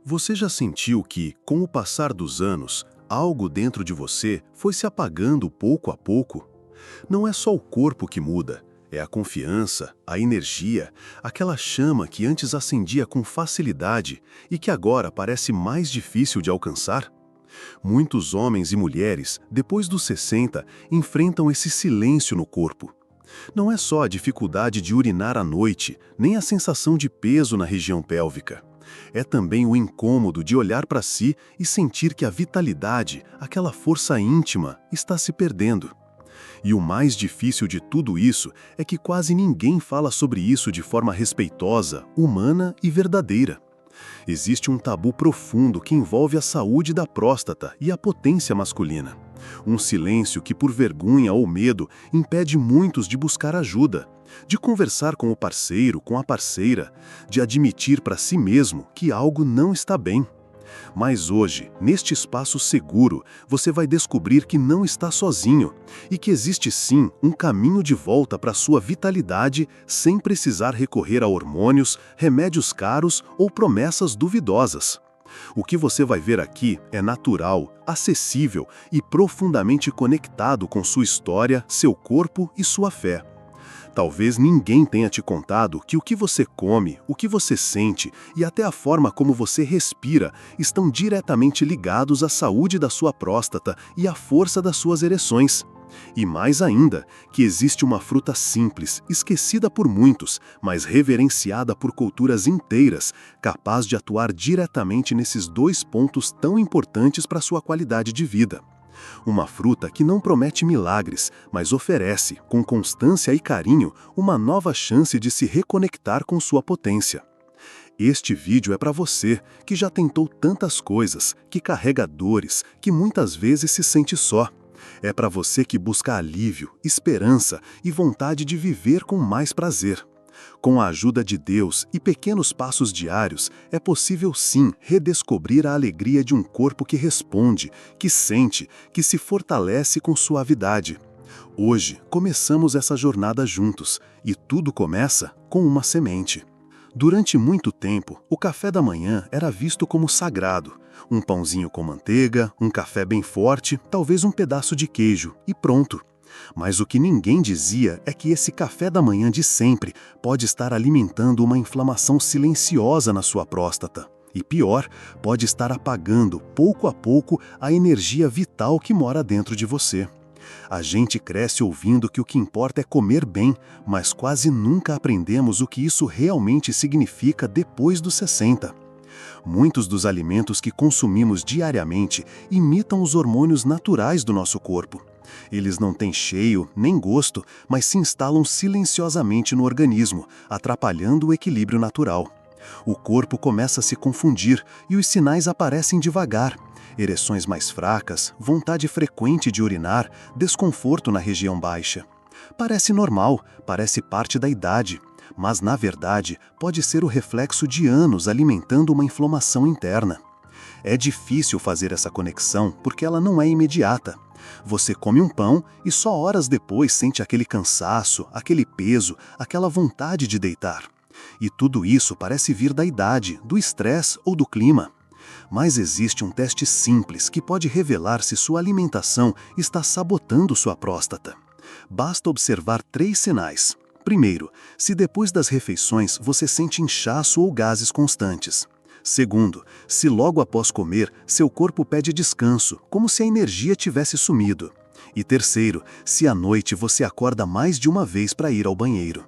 Você já sentiu que, com o passar dos anos, algo dentro de você foi se apagando pouco a pouco? Não é só o corpo que muda, é a confiança, a energia, aquela chama que antes acendia com facilidade e que agora parece mais difícil de alcançar? Muitos homens e mulheres, depois dos 60, enfrentam esse silêncio no corpo. Não é só a dificuldade de urinar à noite, nem a sensação de peso na região pélvica. É também o incômodo de olhar para si e sentir que a vitalidade, aquela força íntima, está se perdendo. E o mais difícil de tudo isso é que quase ninguém fala sobre isso de forma respeitosa, humana e verdadeira. Existe um tabu profundo que envolve a saúde da próstata e a potência masculina. Um silêncio que, por vergonha ou medo, impede muitos de buscar ajuda, de conversar com o parceiro, com a parceira, de admitir para si mesmo que algo não está bem. Mas hoje, neste espaço seguro, você vai descobrir que não está sozinho e que existe sim um caminho de volta para sua vitalidade sem precisar recorrer a hormônios, remédios caros ou promessas duvidosas. O que você vai ver aqui é natural, acessível e profundamente conectado com sua história, seu corpo e sua fé. Talvez ninguém tenha te contado que o que você come, o que você sente e até a forma como você respira estão diretamente ligados à saúde da sua próstata e à força das suas ereções. E mais ainda, que existe uma fruta simples, esquecida por muitos, mas reverenciada por culturas inteiras, capaz de atuar diretamente nesses dois pontos tão importantes para sua qualidade de vida. Uma fruta que não promete milagres, mas oferece, com constância e carinho, uma nova chance de se reconectar com sua potência. Este vídeo é para você, que já tentou tantas coisas, que carrega dores, que muitas vezes se sente só. É para você que busca alívio, esperança e vontade de viver com mais prazer. Com a ajuda de Deus e pequenos passos diários, é possível sim redescobrir a alegria de um corpo que responde, que sente, que se fortalece com suavidade. Hoje, começamos essa jornada juntos, e tudo começa com uma semente. Durante muito tempo, o café da manhã era visto como sagrado. Um pãozinho com manteiga, um café bem forte, talvez um pedaço de queijo, e pronto. Mas o que ninguém dizia é que esse café da manhã de sempre pode estar alimentando uma inflamação silenciosa na sua próstata. E pior, pode estar apagando, pouco a pouco, a energia vital que mora dentro de você. A gente cresce ouvindo que o que importa é comer bem, mas quase nunca aprendemos o que isso realmente significa depois dos 60. Muitos dos alimentos que consumimos diariamente imitam os hormônios naturais do nosso corpo. Eles não têm cheiro nem gosto, mas se instalam silenciosamente no organismo, atrapalhando o equilíbrio natural. O corpo começa a se confundir e os sinais aparecem devagar. Ereções mais fracas, vontade frequente de urinar, desconforto na região baixa. Parece normal, parece parte da idade, mas na verdade pode ser o reflexo de anos alimentando uma inflamação interna. É difícil fazer essa conexão porque ela não é imediata. Você come um pão e só horas depois sente aquele cansaço, aquele peso, aquela vontade de deitar. E tudo isso parece vir da idade, do estresse ou do clima. Mas existe um teste simples que pode revelar se sua alimentação está sabotando sua próstata. Basta observar 3 sinais. Primeiro, se depois das refeições você sente inchaço ou gases constantes. Segundo, se logo após comer, seu corpo pede descanso, como se a energia tivesse sumido. E terceiro, se à noite você acorda mais de uma vez para ir ao banheiro.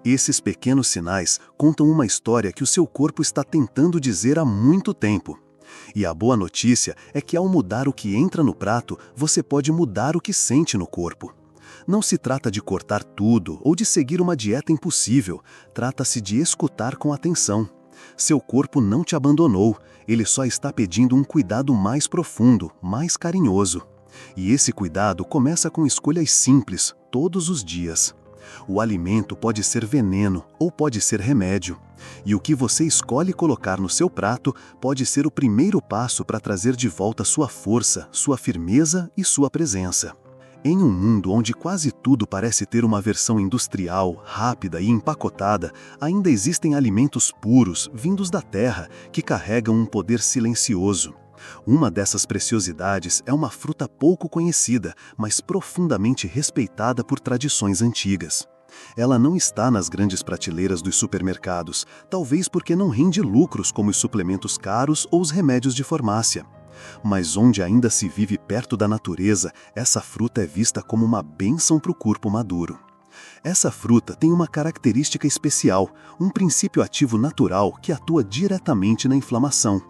Esses pequenos sinais contam uma história que o seu corpo está tentando dizer há muito tempo. E a boa notícia é que ao mudar o que entra no prato, você pode mudar o que sente no corpo. Não se trata de cortar tudo ou de seguir uma dieta impossível, trata-se de escutar com atenção. Seu corpo não te abandonou, ele só está pedindo um cuidado mais profundo, mais carinhoso. E esse cuidado começa com escolhas simples, todos os dias. O alimento pode ser veneno ou pode ser remédio. E o que você escolhe colocar no seu prato pode ser o primeiro passo para trazer de volta sua força, sua firmeza e sua presença. Em um mundo onde quase tudo parece ter uma versão industrial, rápida e empacotada, ainda existem alimentos puros, vindos da terra, que carregam um poder silencioso. Uma dessas preciosidades é uma fruta pouco conhecida, mas profundamente respeitada por tradições antigas. Ela não está nas grandes prateleiras dos supermercados, talvez porque não rende lucros como os suplementos caros ou os remédios de farmácia. Mas onde ainda se vive perto da natureza, essa fruta é vista como uma bênção para o corpo maduro. Essa fruta tem uma característica especial, um princípio ativo natural que atua diretamente na inflamação.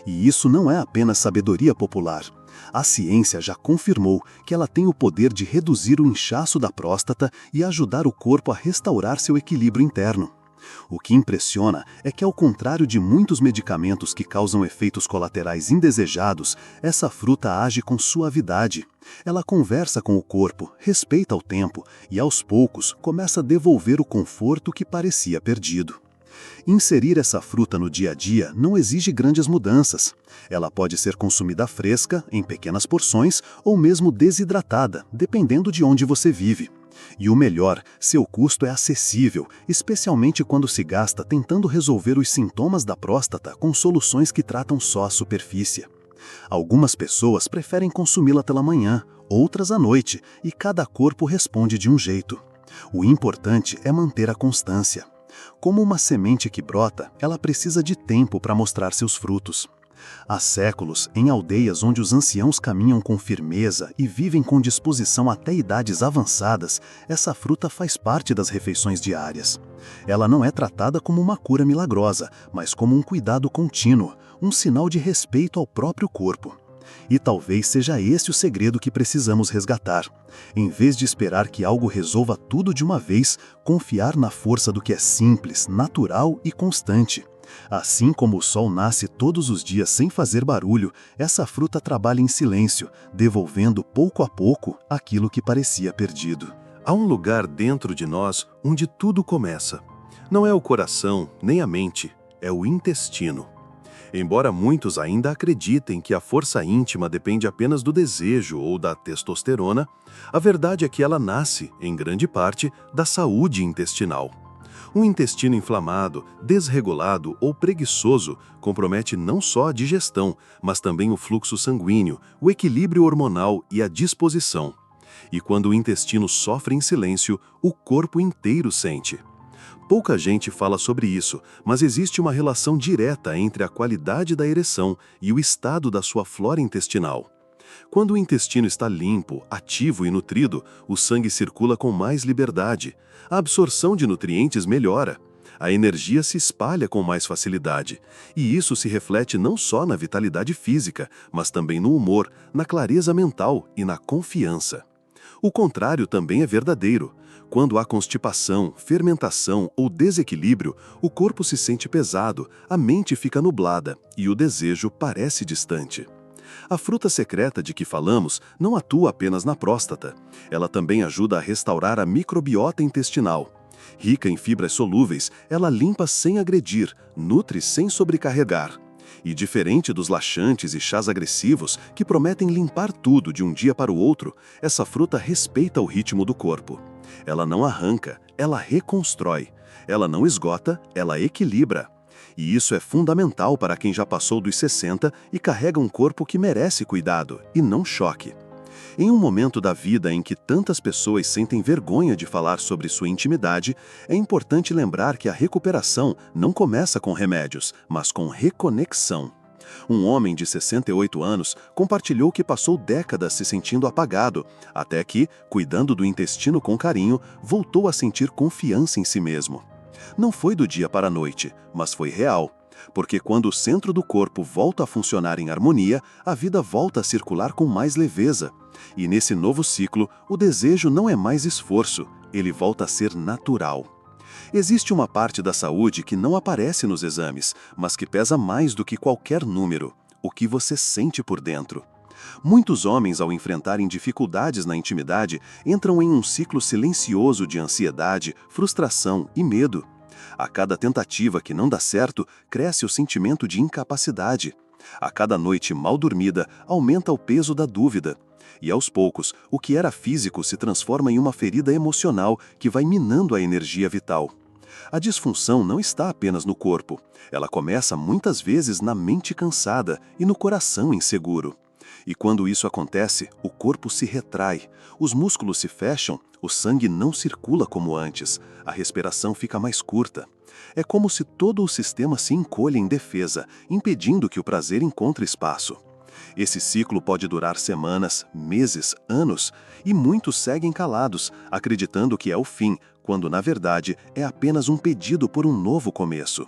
E isso não é apenas sabedoria popular. A ciência já confirmou que ela tem o poder de reduzir o inchaço da próstata e ajudar o corpo a restaurar seu equilíbrio interno. O que impressiona é que, ao contrário de muitos medicamentos que causam efeitos colaterais indesejados, essa fruta age com suavidade. Ela conversa com o corpo, respeita o tempo e, aos poucos, começa a devolver o conforto que parecia perdido. Inserir essa fruta no dia a dia não exige grandes mudanças. Ela pode ser consumida fresca, em pequenas porções, ou mesmo desidratada, dependendo de onde você vive. E o melhor, seu custo é acessível, especialmente quando se gasta tentando resolver os sintomas da próstata com soluções que tratam só a superfície. Algumas pessoas preferem consumi-la pela manhã, outras à noite, e cada corpo responde de um jeito. O importante é manter a constância. Como uma semente que brota, ela precisa de tempo para mostrar seus frutos. Há séculos, em aldeias onde os anciãos caminham com firmeza e vivem com disposição até idades avançadas, essa fruta faz parte das refeições diárias. Ela não é tratada como uma cura milagrosa, mas como um cuidado contínuo, um sinal de respeito ao próprio corpo. E talvez seja esse o segredo que precisamos resgatar. Em vez de esperar que algo resolva tudo de uma vez, confiar na força do que é simples, natural e constante. Assim como o sol nasce todos os dias sem fazer barulho, essa fruta trabalha em silêncio, devolvendo pouco a pouco aquilo que parecia perdido. Há um lugar dentro de nós onde tudo começa. Não é o coração, nem a mente, é o intestino. Embora muitos ainda acreditem que a força íntima depende apenas do desejo ou da testosterona, a verdade é que ela nasce, em grande parte, da saúde intestinal. Um intestino inflamado, desregulado ou preguiçoso compromete não só a digestão, mas também o fluxo sanguíneo, o equilíbrio hormonal e a disposição. E quando o intestino sofre em silêncio, o corpo inteiro sente. Pouca gente fala sobre isso, mas existe uma relação direta entre a qualidade da ereção e o estado da sua flora intestinal. Quando o intestino está limpo, ativo e nutrido, o sangue circula com mais liberdade, a absorção de nutrientes melhora, a energia se espalha com mais facilidade, e isso se reflete não só na vitalidade física, mas também no humor, na clareza mental e na confiança. O contrário também é verdadeiro. Quando há constipação, fermentação ou desequilíbrio, o corpo se sente pesado, a mente fica nublada e o desejo parece distante. A fruta secreta de que falamos não atua apenas na próstata. Ela também ajuda a restaurar a microbiota intestinal. Rica em fibras solúveis, ela limpa sem agredir, nutre sem sobrecarregar. E diferente dos laxantes e chás agressivos que prometem limpar tudo de um dia para o outro, essa fruta respeita o ritmo do corpo. Ela não arranca, ela reconstrói. Ela não esgota, ela equilibra. E isso é fundamental para quem já passou dos 60 e carrega um corpo que merece cuidado, e não choque. Em um momento da vida em que tantas pessoas sentem vergonha de falar sobre sua intimidade, é importante lembrar que a recuperação não começa com remédios, mas com reconexão. Um homem de 68 anos compartilhou que passou décadas se sentindo apagado, até que, cuidando do intestino com carinho, voltou a sentir confiança em si mesmo. Não foi do dia para a noite, mas foi real. Porque quando o centro do corpo volta a funcionar em harmonia, a vida volta a circular com mais leveza. E nesse novo ciclo, o desejo não é mais esforço, ele volta a ser natural. Existe uma parte da saúde que não aparece nos exames, mas que pesa mais do que qualquer número: o que você sente por dentro. Muitos homens, ao enfrentarem dificuldades na intimidade, entram em um ciclo silencioso de ansiedade, frustração e medo. A cada tentativa que não dá certo, cresce o sentimento de incapacidade. A cada noite mal dormida, aumenta o peso da dúvida. E aos poucos, o que era físico se transforma em uma ferida emocional que vai minando a energia vital. A disfunção não está apenas no corpo. Ela começa muitas vezes na mente cansada e no coração inseguro. E quando isso acontece, o corpo se retrai, os músculos se fecham, o sangue não circula como antes, a respiração fica mais curta. É como se todo o sistema se encolhe em defesa, impedindo que o prazer encontre espaço. Esse ciclo pode durar semanas, meses, anos, e muitos seguem calados, acreditando que é o fim, quando na verdade é apenas um pedido por um novo começo.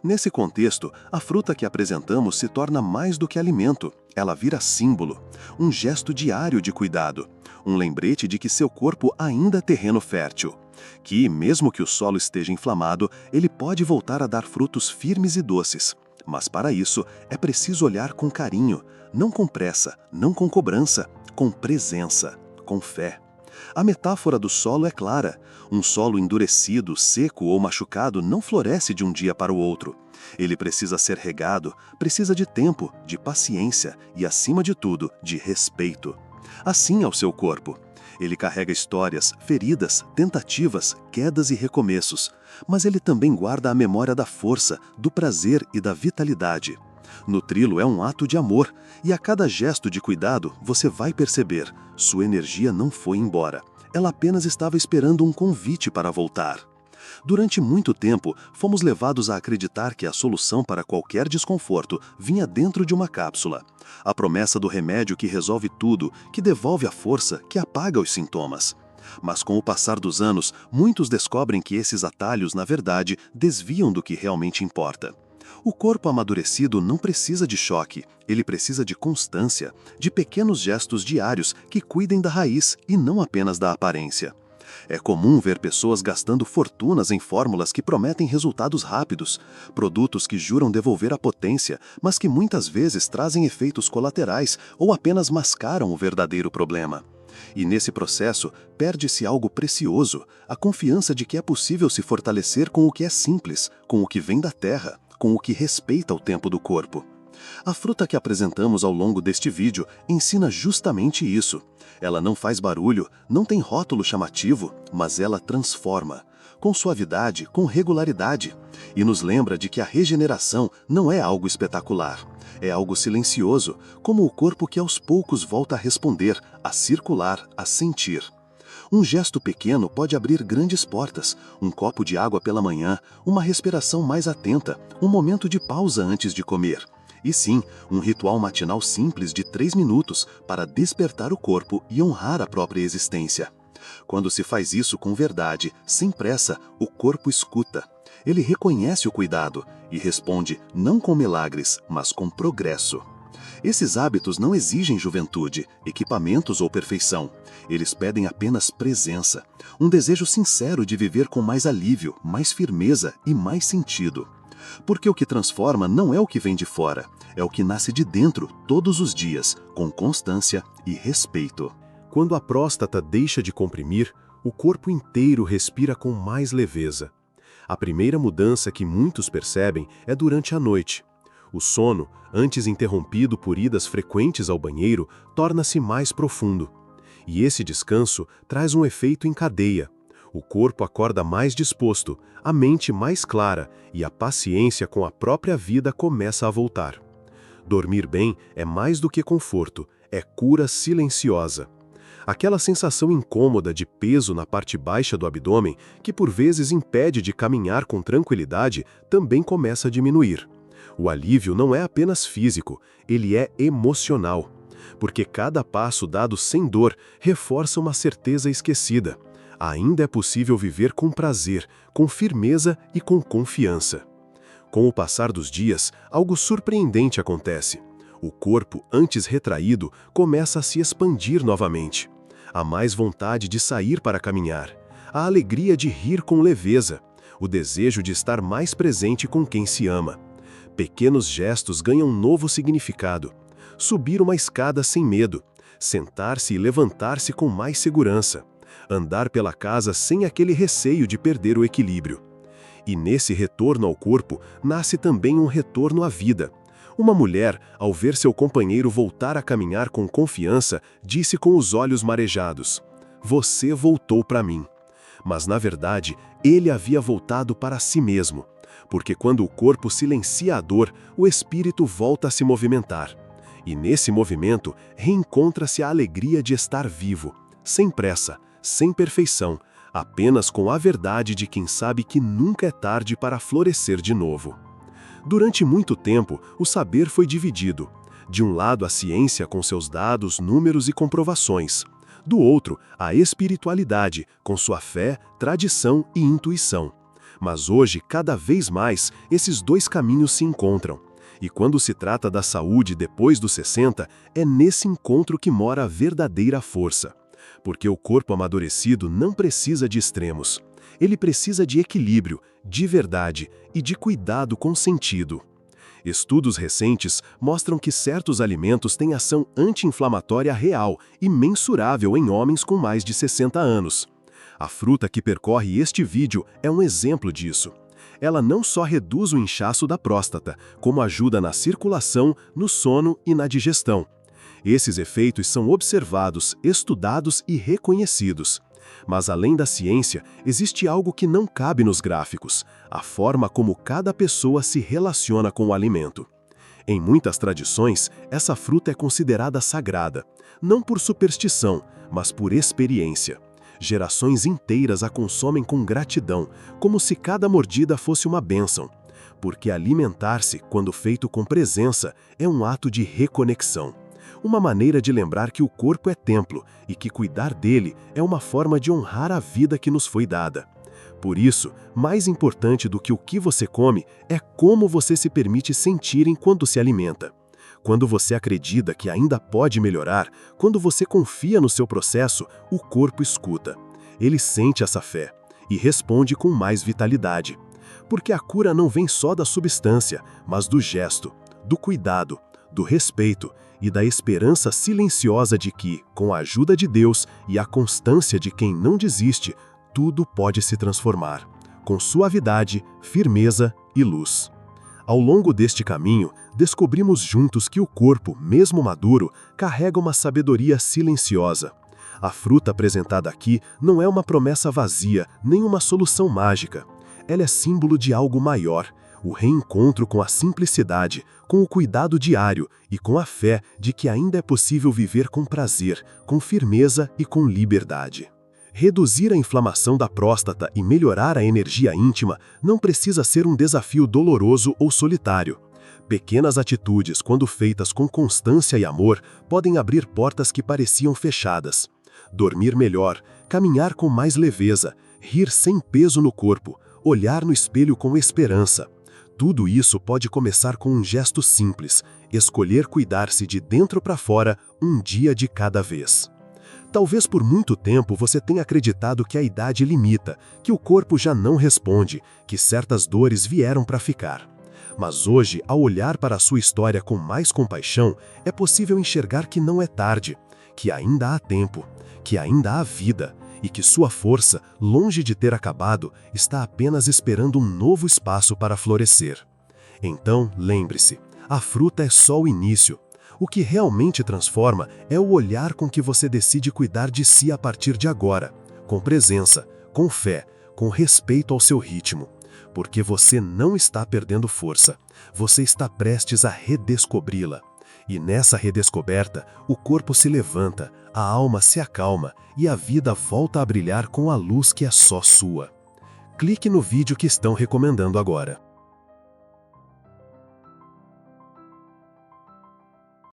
Nesse contexto, a fruta que apresentamos se torna mais do que alimento, ela vira símbolo, um gesto diário de cuidado, um lembrete de que seu corpo ainda é terreno fértil, que, mesmo que o solo esteja inflamado, ele pode voltar a dar frutos firmes e doces. Mas para isso, é preciso olhar com carinho, não com pressa, não com cobrança, com presença, com fé. A metáfora do solo é clara. Um solo endurecido, seco ou machucado não floresce de um dia para o outro. Ele precisa ser regado, precisa de tempo, de paciência e, acima de tudo, de respeito. Assim é o seu corpo. Ele carrega histórias, feridas, tentativas, quedas e recomeços, mas ele também guarda a memória da força, do prazer e da vitalidade. Nutri-lo é um ato de amor, e a cada gesto de cuidado você vai perceber, sua energia não foi embora. Ela apenas estava esperando um convite para voltar. Durante muito tempo, fomos levados a acreditar que a solução para qualquer desconforto vinha dentro de uma cápsula. A promessa do remédio que resolve tudo, que devolve a força, que apaga os sintomas. Mas com o passar dos anos, muitos descobrem que esses atalhos, na verdade, desviam do que realmente importa. O corpo amadurecido não precisa de choque, ele precisa de constância, de pequenos gestos diários que cuidem da raiz e não apenas da aparência. É comum ver pessoas gastando fortunas em fórmulas que prometem resultados rápidos, produtos que juram devolver a potência, mas que muitas vezes trazem efeitos colaterais ou apenas mascaram o verdadeiro problema. E nesse processo, perde-se algo precioso, a confiança de que é possível se fortalecer com o que é simples, com o que vem da terra, com o que respeita o tempo do corpo. A fruta que apresentamos ao longo deste vídeo ensina justamente isso. Ela não faz barulho, não tem rótulo chamativo, mas ela transforma, com suavidade, com regularidade, e nos lembra de que a regeneração não é algo espetacular. É algo silencioso, como o corpo que aos poucos volta a responder, a circular, a sentir. Um gesto pequeno pode abrir grandes portas, um copo de água pela manhã, uma respiração mais atenta, um momento de pausa antes de comer. E sim, um ritual matinal simples de 3 minutos para despertar o corpo e honrar a própria existência. Quando se faz isso com verdade, sem pressa, o corpo escuta. Ele reconhece o cuidado e responde não com milagres, mas com progresso. Esses hábitos não exigem juventude, equipamentos ou perfeição. Eles pedem apenas presença, um desejo sincero de viver com mais alívio, mais firmeza e mais sentido. Porque o que transforma não é o que vem de fora, é o que nasce de dentro todos os dias, com constância e respeito. Quando a próstata deixa de comprimir, o corpo inteiro respira com mais leveza. A primeira mudança que muitos percebem é durante a noite. O sono, antes interrompido por idas frequentes ao banheiro, torna-se mais profundo. E esse descanso traz um efeito em cadeia. O corpo acorda mais disposto, a mente mais clara e a paciência com a própria vida começa a voltar. Dormir bem é mais do que conforto, é cura silenciosa. Aquela sensação incômoda de peso na parte baixa do abdômen, que por vezes impede de caminhar com tranquilidade, também começa a diminuir. O alívio não é apenas físico, ele é emocional. Porque cada passo dado sem dor reforça uma certeza esquecida. Ainda é possível viver com prazer, com firmeza e com confiança. Com o passar dos dias, algo surpreendente acontece. O corpo, antes retraído, começa a se expandir novamente. Há mais vontade de sair para caminhar, a alegria de rir com leveza, o desejo de estar mais presente com quem se ama. Pequenos gestos ganham um novo significado. Subir uma escada sem medo, sentar-se e levantar-se com mais segurança, andar pela casa sem aquele receio de perder o equilíbrio. E nesse retorno ao corpo, nasce também um retorno à vida, Uma mulher, ao ver seu companheiro voltar a caminhar com confiança, disse com os olhos marejados: "Você voltou para mim." Mas, na verdade, ele havia voltado para si mesmo, porque quando o corpo silencia a dor, o espírito volta a se movimentar. E nesse movimento, reencontra-se a alegria de estar vivo, sem pressa, sem perfeição, apenas com a verdade de quem sabe que nunca é tarde para florescer de novo. Durante muito tempo, o saber foi dividido. De um lado, a ciência com seus dados, números e comprovações. Do outro, a espiritualidade, com sua fé, tradição e intuição. Mas hoje, cada vez mais, esses dois caminhos se encontram. E quando se trata da saúde depois dos 60, é nesse encontro que mora a verdadeira força. Porque o corpo amadurecido não precisa de extremos. Ele precisa de equilíbrio, de verdade e de cuidado com sentido. Estudos recentes mostram que certos alimentos têm ação anti-inflamatória real e mensurável em homens com mais de 60 anos. A fruta que percorre este vídeo é um exemplo disso. Ela não só reduz o inchaço da próstata, como ajuda na circulação, no sono e na digestão. Esses efeitos são observados, estudados e reconhecidos. Mas além da ciência, existe algo que não cabe nos gráficos: a forma como cada pessoa se relaciona com o alimento. Em muitas tradições, essa fruta é considerada sagrada, não por superstição, mas por experiência. Gerações inteiras a consomem com gratidão, como se cada mordida fosse uma bênção. Porque alimentar-se, quando feito com presença, é um ato de reconexão. Uma maneira de lembrar que o corpo é templo e que cuidar dele é uma forma de honrar a vida que nos foi dada. Por isso, mais importante do que o que você come é como você se permite sentir enquanto se alimenta. Quando você acredita que ainda pode melhorar, quando você confia no seu processo, o corpo escuta. Ele sente essa fé e responde com mais vitalidade. Porque a cura não vem só da substância, mas do gesto, do cuidado, do respeito e da esperança silenciosa de que, com a ajuda de Deus e a constância de quem não desiste, tudo pode se transformar, com suavidade, firmeza e luz. Ao longo deste caminho, descobrimos juntos que o corpo, mesmo maduro, carrega uma sabedoria silenciosa. A fruta apresentada aqui não é uma promessa vazia, nem uma solução mágica. Ela é símbolo de algo maior, o reencontro com a simplicidade, com o cuidado diário e com a fé de que ainda é possível viver com prazer, com firmeza e com liberdade. Reduzir a inflamação da próstata e melhorar a energia íntima não precisa ser um desafio doloroso ou solitário. Pequenas atitudes, quando feitas com constância e amor, podem abrir portas que pareciam fechadas. Dormir melhor, caminhar com mais leveza, rir sem peso no corpo, olhar no espelho com esperança. Tudo isso pode começar com um gesto simples: escolher cuidar-se de dentro para fora, um dia de cada vez. Talvez por muito tempo você tenha acreditado que a idade limita, que o corpo já não responde, que certas dores vieram para ficar. Mas hoje, ao olhar para a sua história com mais compaixão, é possível enxergar que não é tarde, que ainda há tempo, que ainda há vida, e que sua força, longe de ter acabado, está apenas esperando um novo espaço para florescer. Então, lembre-se, a fruta é só o início. O que realmente transforma é o olhar com que você decide cuidar de si a partir de agora, com presença, com fé, com respeito ao seu ritmo. Porque você não está perdendo força, você está prestes a redescobri-la. E nessa redescoberta, o corpo se levanta, a alma se acalma e a vida volta a brilhar com a luz que é só sua. Clique no vídeo que estão recomendando agora.